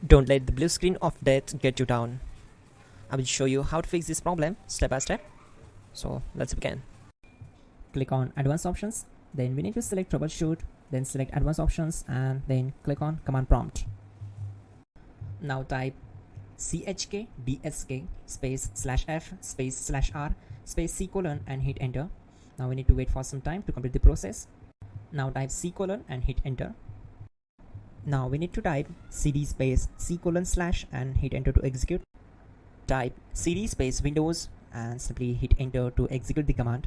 Don't let the blue screen of death get you down. I will show you how to fix this problem step by step. So let's begin. Click on Advanced Options, then we need to select Troubleshoot, then select Advanced Options and then click on Command Prompt. Now type chkdsk space /f space /r space c colon and hit enter. Now we need to wait for some time to complete the process. Now type c colon and hit enter. Now we need to type cd space c colon / and hit enter to execute. Type cd space Windows and simply hit enter to execute the command.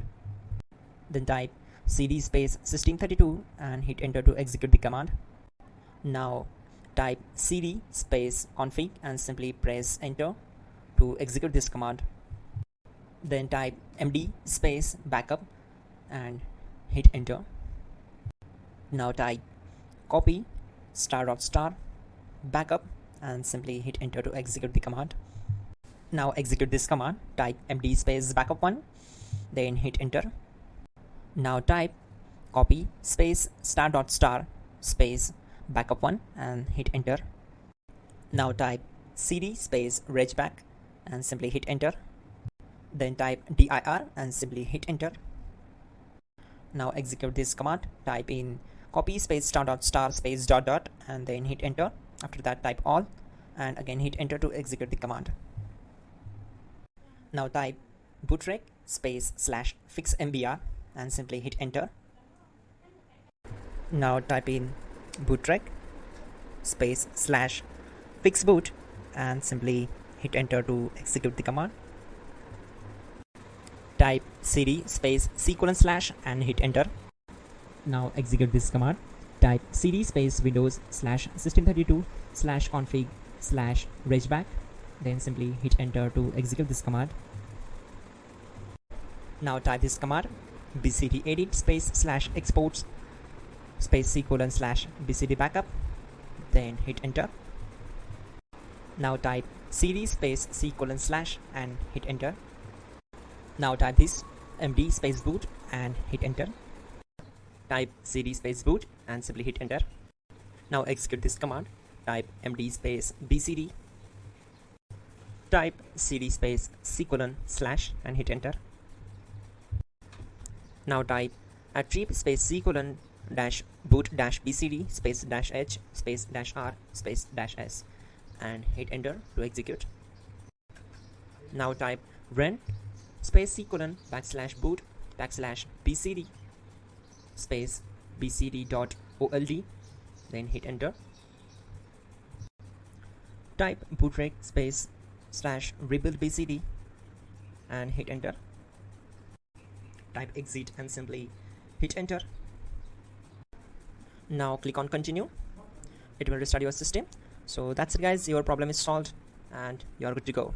Then type cd space system32 and hit enter to execute the command. Now type cd space config and simply press enter to execute this command. Then type md space backup and hit enter. Now type copy ** backup and simply hit enter to execute the command. Now execute this command. Type md space backup1, then hit enter. Now type copy space ** space backup1 and hit enter. Now type cd space regback and simply hit enter. Then type dir and simply hit enter. Now execute this command. Type in copy space ** space ... and then hit enter. After that type all and again hit enter to execute the command. Now type bootrec space /fixmbr and simply hit enter. Now type in bootrec space /fixboot and simply hit enter to execute the command. Type cd space c colon / and hit enter. Now execute this command. Type cd space Windows /system32 /config /regback, then simply hit enter to execute this command. Now type this command bcd edit space /exports space c colon /bcd backup, then hit enter. Now type cd space c colon / and hit enter. Now type this md space boot and hit enter. Type cd space boot and simply hit enter. Now execute this command. Type md space bcd. Type cd space c colon / and hit enter. Now type attrib space c colon -boot -bcd space -h space -r space -s and hit enter to execute. Now type run space c colon /boot /bcd space bcd.old, then hit enter. Type bootrec space /rebuild bcd and hit enter. Type exit and simply hit enter. Now click on continue. It will restart your system. So that's it guys, your problem is solved and you are good to go.